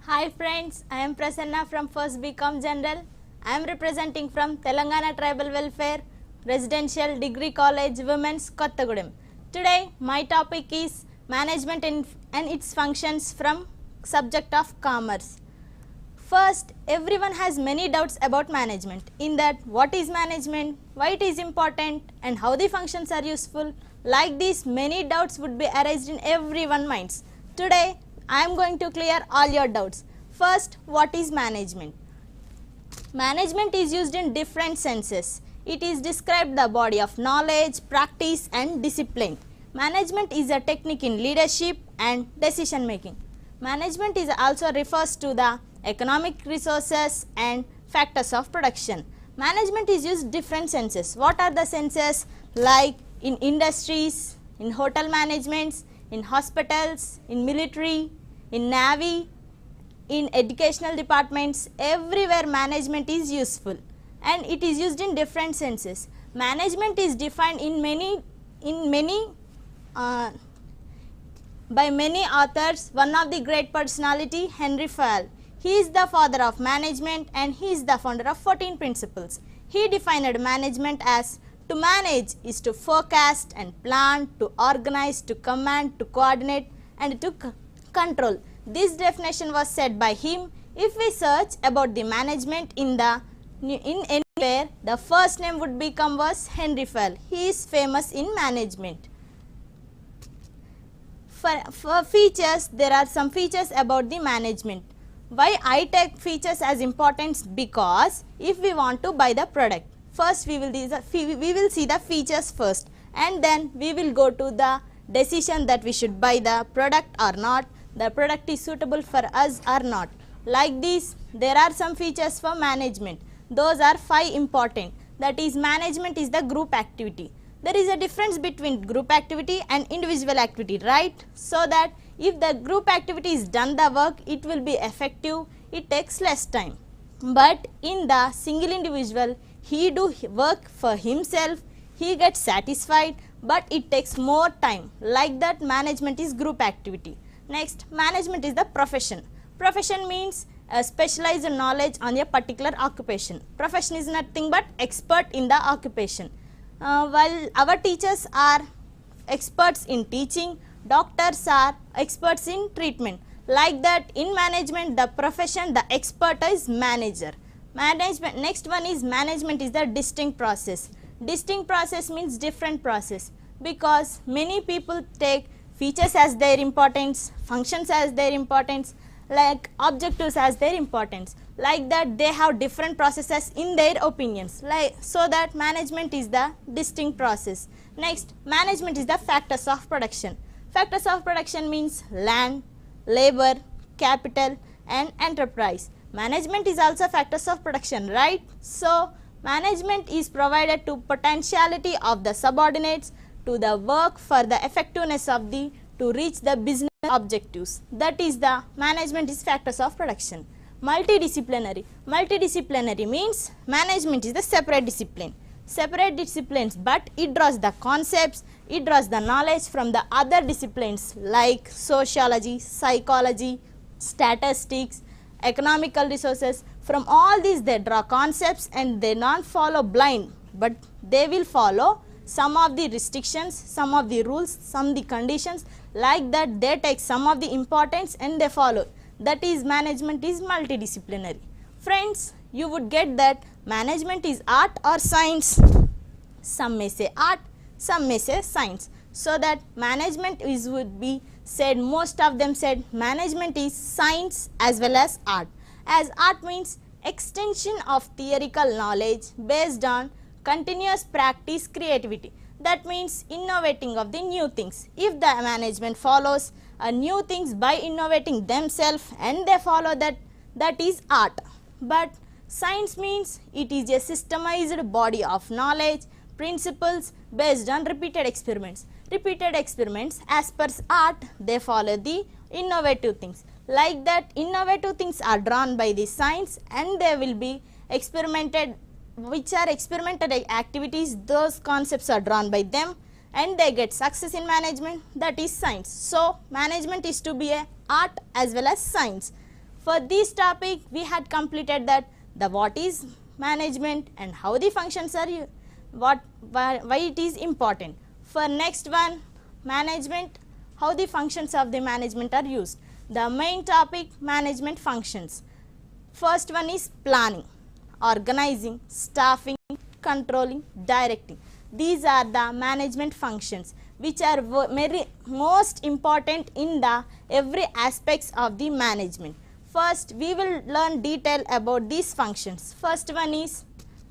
Hi friends, I am Prasanna from first BCom General. I am representing from Telangana Tribal Welfare Residential Degree College Women's Kottagudem. Today my topic is management and its functions from subject of commerce. First, everyone has many doubts about management, in that what is management, why it is important and how the functions are useful. Like this, many doubts would be arised in everyone's minds. Today I am going to clear all your doubts. First, what is management? Management is used in different senses. It is described the body of knowledge, practice and discipline. Management is a technique in leadership and decision making. Management is also refers to the economic resources and factors of production. Management is used different senses. What are the senses? Like in industries, in hotel managements, in hospitals, in military, in navy, in educational departments, everywhere management is useful and it is used in different senses. Management is defined by many authors. One of the great personality, Henry Fayol. He is the father of management and he is the founder of 14 principles. He defined management as to manage is to forecast and plan, to organize, to command, to coordinate and to control. This definition was said by him. If we search about the management in anywhere, the first name would become was Henry Fayol. He is famous in management. For features, there are some features about the management. Why I take features as importance? Because if we want to buy the product, first we will see the features first and then we will go to the decision that we should buy the product or not, the product is suitable for us or not. Like this, there are some features for management. Those are 5 important. That is, management is the group activity. There is a difference between group activity and individual activity, right? So that if the group activity is done the work, it will be effective, it takes less time. But in the single individual, he do work for himself, he gets satisfied, but it takes more time. Like that, management is group activity. Next, management is the profession. Profession means a specialized knowledge on a particular occupation. Profession is nothing but expert in the occupation. While our teachers are experts in teaching, doctors are experts in treatment. Like that, in management, the profession, the expert is manager. Management. Next one is management is the distinct process. Distinct process means different process, because many people take features as their importance, functions as their importance, like objectives as their importance. Like that, they have different processes in their opinions. So that management is the distinct process. Next, management is the factors of production. Factors of production means land, labor, capital and enterprise. Management is also factors of production, right? So, management is provided to potentiality of the subordinates to the work for the effectiveness of to reach the business objectives. That is, the management is factors of production. Multidisciplinary. Multidisciplinary means management is the separate discipline. Separate disciplines, but it draws the concepts, it draws the knowledge from the other disciplines like sociology, psychology, statistics, economical resources. From all these they draw concepts and they not follow blind, but they will follow some of the restrictions, some of the rules, some of the conditions. Like that, they take some of the importance and they follow. That is, management is multidisciplinary. Friends, you would get that management is art or science. Some may say art, some may say science. So that management would be said, most of them said management is science as well as art. As art means extension of theoretical knowledge based on continuous practice, creativity. That means innovating of the new things. If the management follows new things by innovating themselves and they follow that, that is art. But science means it is a systemized body of knowledge, principles based on repeated experiments. Repeated experiments, as per art, they follow the innovative things. Like that, innovative things are drawn by the science and they will be experimented, which are experimental activities, those concepts are drawn by them and they get success in management, that is science. So, management is to be a art as well as science. For this topic, we had completed that the what is management and how the functions are why it is important. For next one, management, how the functions of the management are used. The main topic, management functions. First one is planning, organizing, staffing, controlling, directing. These are the management functions which are very most important in the every aspects of the management. First, we will learn detail about these functions. First one is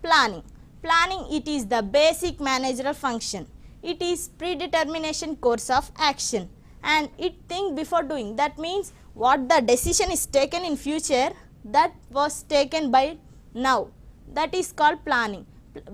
planning. Planning, it is the basic managerial function. It is predetermination course of action and it think before doing. That means what the decision is taken in future, that was taken by now. That is called planning.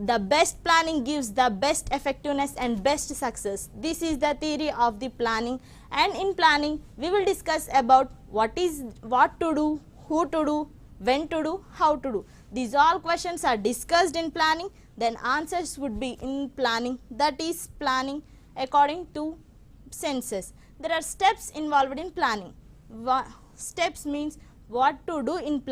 The best planning gives the best effectiveness and best success. This is the theory of the planning, and in planning we will discuss about what to do, who to do, when to do, how to do. These all questions are discussed in planning, then answers would be in planning. That is planning according to senses. There are steps involved in planning. Steps means what to do in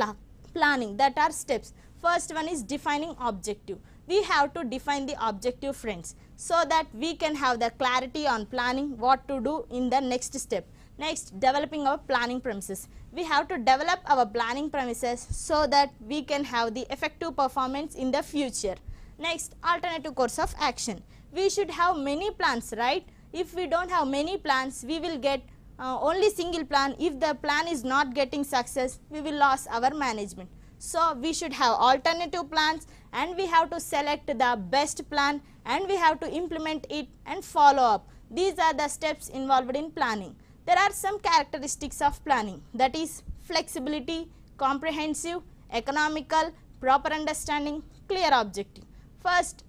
planning, that are steps. First one is defining objective. We have to define the objective, friends, so that we can have the clarity on planning what to do in the next step. Next, developing our planning premises. We have to develop our planning premises so that we can have the effective performance in the future. Next, alternative course of action. We should have many plans, right? If we don't have many plans, we will get only single plan. If the plan is not getting success, we will lose our management. So we should have alternative plans and we have to select the best plan and we have to implement it and follow up. These are the steps involved in planning. There are some characteristics of planning, that is flexibility, comprehensive, economical, proper understanding, clear objective. First,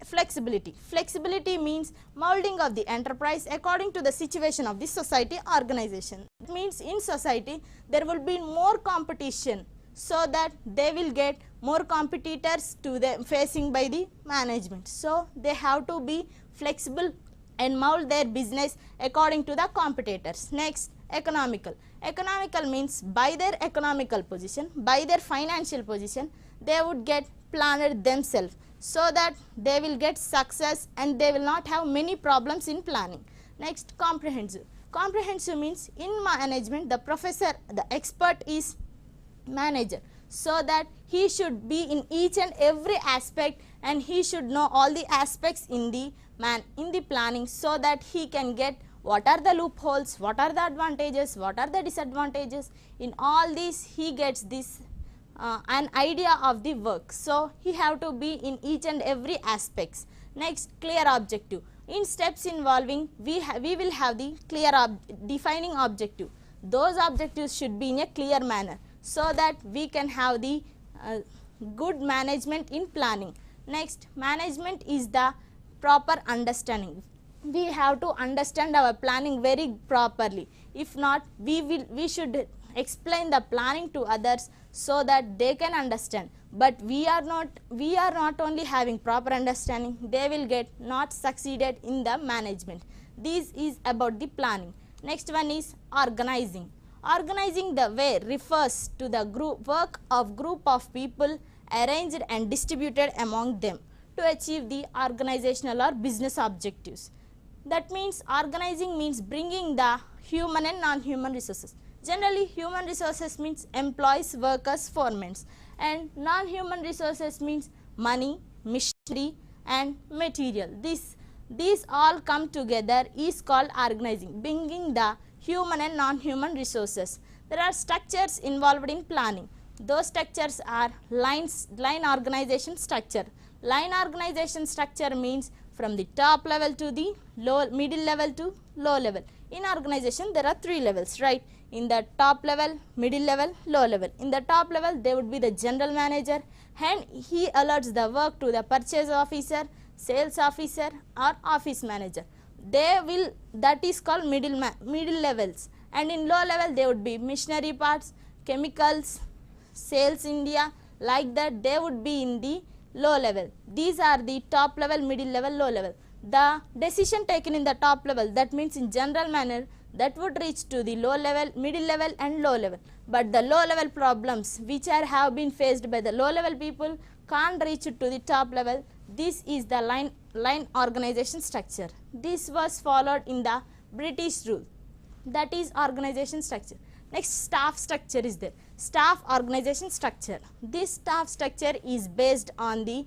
flexibility. Flexibility means molding of the enterprise according to the situation of the society organization. It means in society there will be more competition, so that they will get more competitors to them facing by the management. So they have to be flexible and mold their business according to the competitors. Next, economical. Economical means by their economical position, by their financial position, they would get planned themselves so that they will get success and they will not have many problems in planning. Next, comprehensive. Comprehensive means in management the professor, the expert is manager, so that he should be in each and every aspect and he should know all the aspects in the planning, so that he can get what are the loopholes, what are the advantages, what are the disadvantages. In all these he gets this an idea of the work. So he have to be in each and every aspects. Next, clear objective. In steps involving we will have the clear defining objective. Those objectives should be in a clear manner, so that we can have the good management in planning. Next, management is the proper understanding. We have to understand our planning very properly. If not, we should explain the planning to others so that they can understand. But we are not only having proper understanding, they will get not succeeded in the management. This is about the planning. Next one is organizing. Organizing the way refers to the work of group of people arranged and distributed among them to achieve the organizational or business objectives. That means organizing means bringing the human and non-human resources. Generally, human resources means employees, workers, foremen, and non-human resources means money, machinery and material. These all come together is called organizing, bringing the human and non-human resources. There are structures involved in planning. Those structures are line organization structure. Line organization structure means from the top level to the middle level to low level. In organization there are 3 levels, right? In the top level, middle level, low level. In the top level there would be the general manager and he alerts the work to the purchase officer, sales officer or office manager. That is called middle levels, and in low level they would be machinery parts, chemicals, sales India, like that they would be in the low level. These are the top level, middle level, low level. The decision taken in the top level, that means in general manner that would reach to the low level, middle level and low level. But the low level problems which have been faced by the low level people can't reach to the top level. This is the line organization structure. This was followed in the British rule, that is organization structure. Next, staff structure is there. Staff organization structure. This staff structure is based on the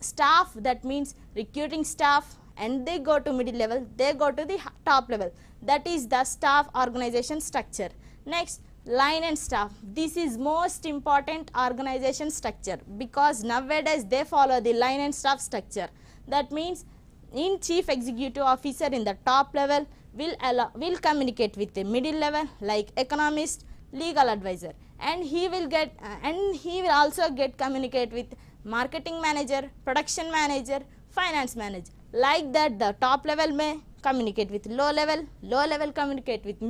staff, that means recruiting staff, and they go to middle level, they go to the top level. That is the staff organization structure. Next, line and staff. This is most important organization structure because nowadays they follow the line and staff structure. That means in chief executive officer in the top level will communicate with the middle level like economist, legal advisor, and he will also get communicate with marketing manager, production manager, finance manager. Like that, the top level may communicate with low level communicate with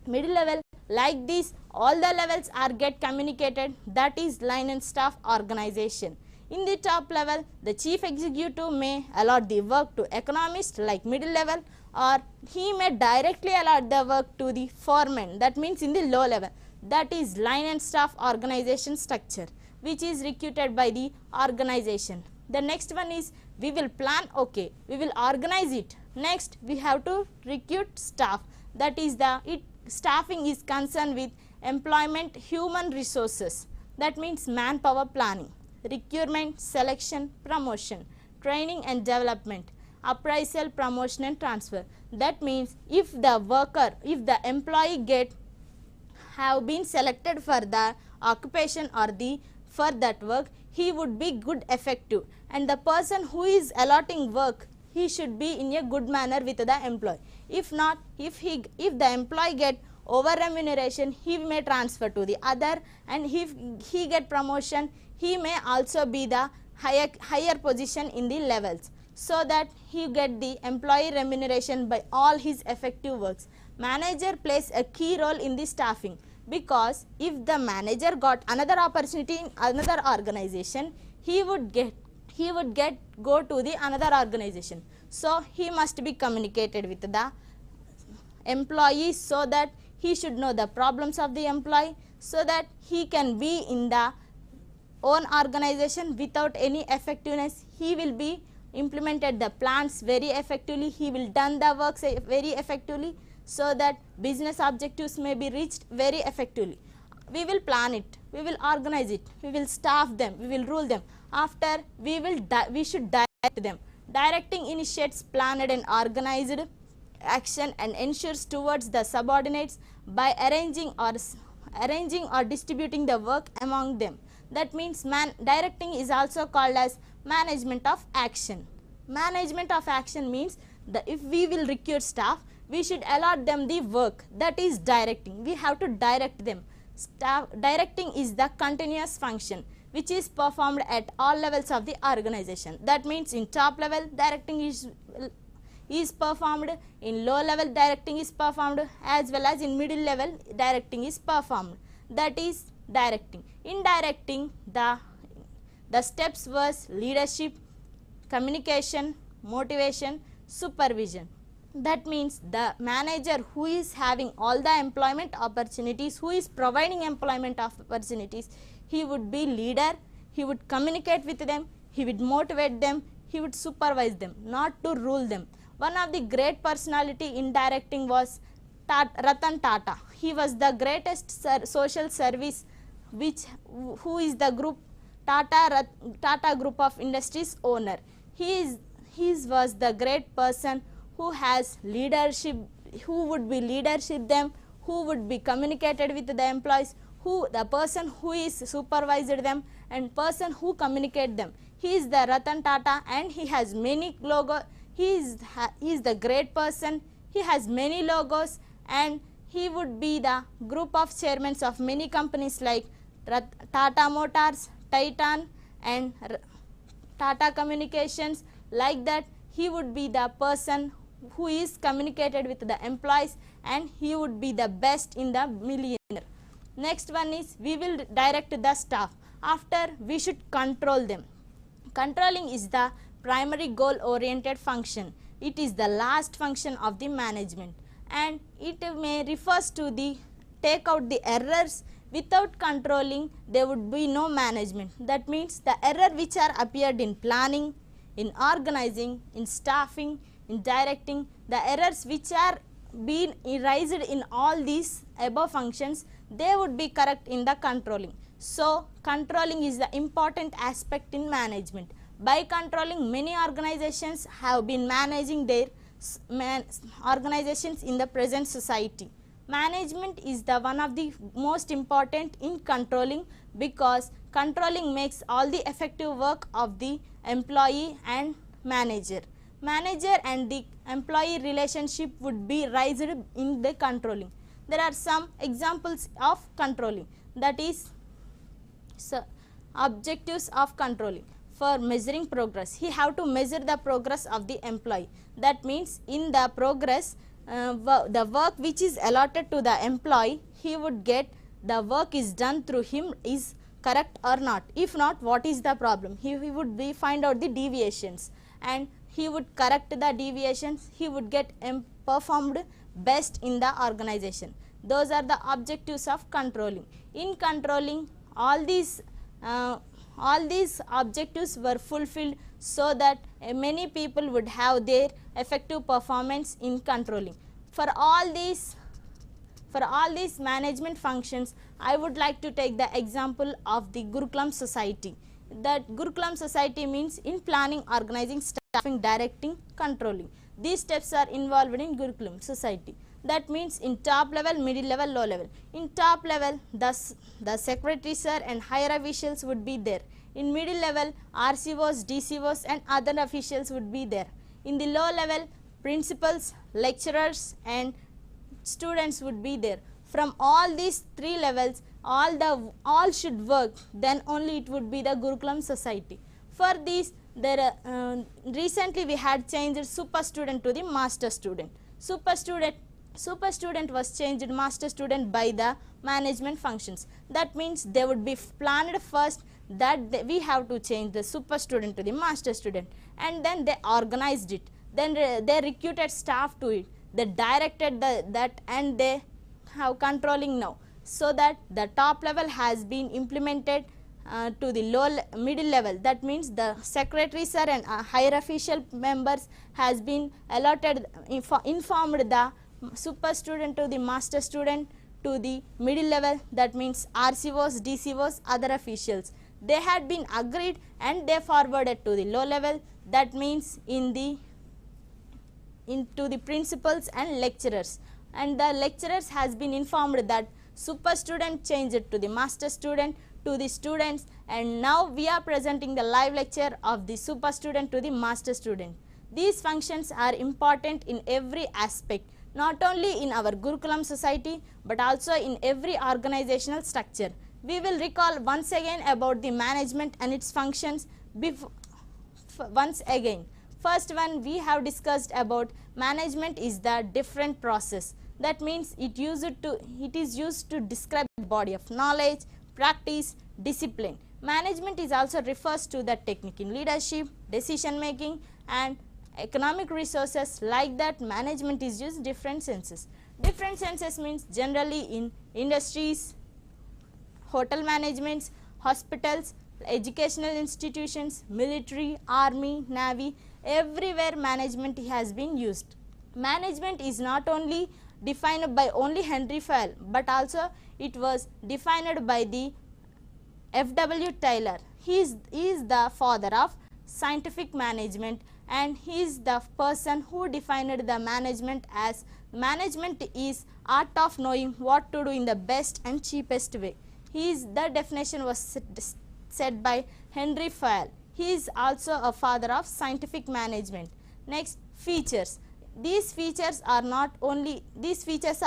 middle level. Like this, all the levels are get communicated. That is line and staff organization. In the top level, the chief executive may allot the work to economist like middle level, or he may directly allot the work to the foreman, that means in the low level. That is line and staff organization structure, which is recruited by the organization. The next one is we will plan, okay, we will organize it. Next, we have to recruit staff. That is staffing is concerned with employment, human resources. That means manpower planning, recruitment, selection, promotion, training and development, appraisal, promotion and transfer. That means if the employee have been selected for the occupation or for that work, he would be good effective, and the person who is allotting work, he should be in a good manner with the employee. If not, if the employee get over remuneration, he may transfer to the other, and if he get promotion, he may also be the higher position in the levels, so that he get the employee remuneration by all his effective works. Manager plays a key role in the staffing, because if the manager got another opportunity in another organization, he would go to the another organization. So he must be communicated with the employees, so that he should know the problems of the employee, so that he can be in the own organization without any effectiveness. He will be implemented the plans very effectively, he will done the works very effectively, so that business objectives may be reached very effectively. We will plan it, we will organize it, we will staff them, we will rule them. After, we should direct them. Directing initiates planned and organized action and ensures towards the subordinates by arranging or distributing the work among them. That means directing is also called as management of action. Management of action means if we will recruit staff, we should allot them the work. That is directing. We have to direct them. Directing is the continuous function which is performed at all levels of the organization. That means in top level, directing is performed, in low level directing is performed, as well as in middle level directing is performed. That is directing. In directing, the steps was leadership, communication, motivation, supervision. That means the manager who is having all the employment opportunities, who is providing employment opportunities, he would be leader, he would communicate with them, he would motivate them, he would supervise them, not to rule them. One of the great personality in directing was Ratan Tata. He was the greatest social service who is the group Tata Group of Industries owner. He was the great person who has leadership, who would be leadership them, who would be communicated with the employees, the person who is supervised them, and person who communicate them. He is the Ratan Tata, and he has many logos. He is the great person. He has many logos, and he would be the group of chairmen of many companies like Tata Motors, Titan, and Tata Communications. Like that, he would be the person who is communicated with the employees, and he would be the best in the millionaire. Next one is we will direct the staff. After, we should control them. Controlling is the primary goal oriented function. It is the last function of the management, and it may refers to the take out the errors. Without controlling, there would be no management. That means the error which are appeared in planning, in organizing, in staffing, in directing, the errors which are being raised in all these above functions, they would be correct in the controlling. So, controlling is the important aspect in management. By controlling, many organizations have been managing their organizations in the present society. Management is the one of the most important in controlling, because controlling makes all the effective work of the employee and manager. Manager and the employee relationship would be raised in the controlling. There are some examples of controlling, that is objectives of controlling. For measuring progress, he have to measure the progress of the employee. That means in the progress, the work which is allotted to the employee, he would get the work is done through him is correct or not. If not, what is the problem? He would be find out the deviations, and he would correct the deviations. He would get performed best in the organization. Those are the objectives of controlling. In controlling, all these objectives were fulfilled, so that many people would have their effective performance in controlling. For all these management functions, I would like to take the example of the Gurukulam society. That Gurukulam society means in planning, organizing, staffing, directing, controlling. These steps are involved in Gurukulam society. That means in top level, middle level, low level. In top level, the secretary sir and higher officials would be there. In middle level, RCOs, DCOs and other officials would be there. In the low level, principals, lecturers and students would be there. From all these three levels, all should work, then only it would be the Gurukulam society. For this, recently we had changed super student to the master student. Super student was changed master student by the management functions. That means they would be planned first that we have to change the super student to the master student, and then they organized it. Then they recruited staff to it. They directed that, and they have controlling now, so that the top level has been implemented to the middle level. That means the secretary sir and higher official members has been allotted, informed the super student to the master student to the middle level. That means RCOs, DCOs, other officials. They had been agreed and they forwarded to the low level. That means into the principals and lecturers. And the lecturers has been informed that super student changed it to the master student, to the students, and now we are presenting the live lecture of the super student to the master student. These functions are important in every aspect, not only in our Gurukulam society but also in every organizational structure. We will recall once again about the management and its functions once again. First one, we have discussed about management is the different process. That means it is used to describe the body of knowledge, practice, discipline. Management is also refers to the technique in leadership, decision making and economic resources. Like that, management is used different senses. Different senses means generally in industries, hotel managements, hospitals, educational institutions, military, army, navy, everywhere management has been used. Management is not only defined by only Henry Fayol, but also it was defined by the F.W. Taylor. He is the father of scientific management, and he is the person who defined the management as management is art of knowing what to do in the best and cheapest way. The definition was said by Henry Fayol. He is also a father of scientific management. Next, features. These features are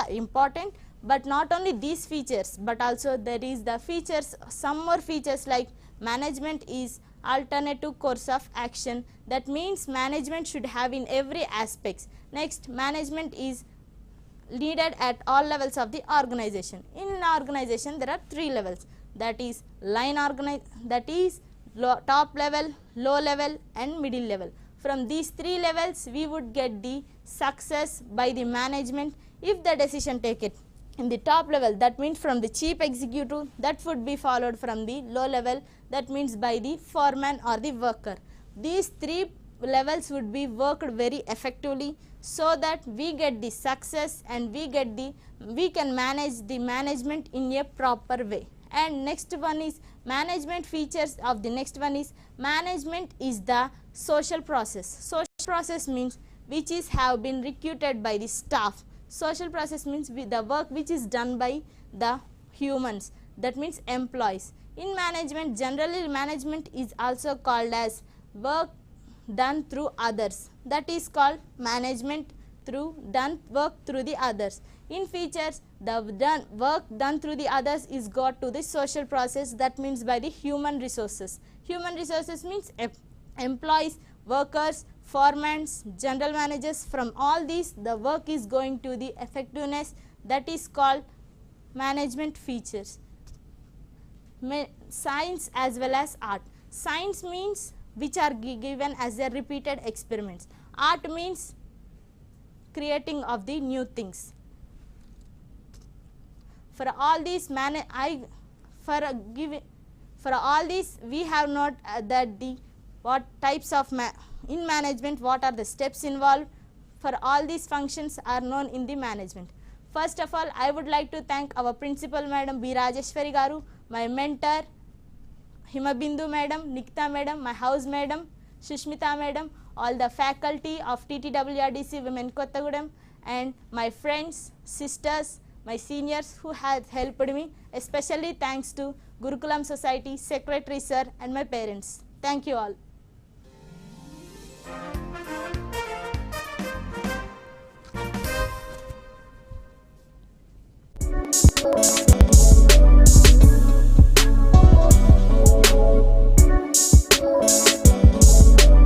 important, but not only these features, but also there is the features, some more features like management is alternative course of action. That means management should have in every aspects. Next, management is needed at all levels of the organization. In an organization there are three levels, that is top level, low level and middle level. From these three levels we would get the success by the management If the decision taken in the top level, that means from the chief executive, that would be followed from the low level, that means by the foreman or the worker. These three levels would be worked very effectively so that we get the success and we can manage the management in a proper way. And next one is management features of the next one is management is the social process. Social process means which is have been recruited by the staff. Social process means the work which is done by the humans, that means employees. In management, generally management is also called as work done through others, that is called management through work through the others. In features, the work done through the others is got to the social process, that means by the human resources. Human resources means employees, workers, foremen, general managers. From all these, the work is going to the effectiveness, that is called management features. Science as well as art. Science means which are given as a repeated experiments. Art means creating of the new things. For all these we have not that the what types of in management, what are the steps involved. For all these functions are known in the management. First of all, I would like to thank our principal Madam B. Rajeshwari Garu, my mentor Himabindu Madam, Nikita Madam, my house Madam Sushmita Madam, all the faculty of TTWREIS Women Kottagudem, and my friends, sisters, my seniors who have helped me. Especially thanks to Gurukulam Society, Secretary Sir, and my parents. Thank you all.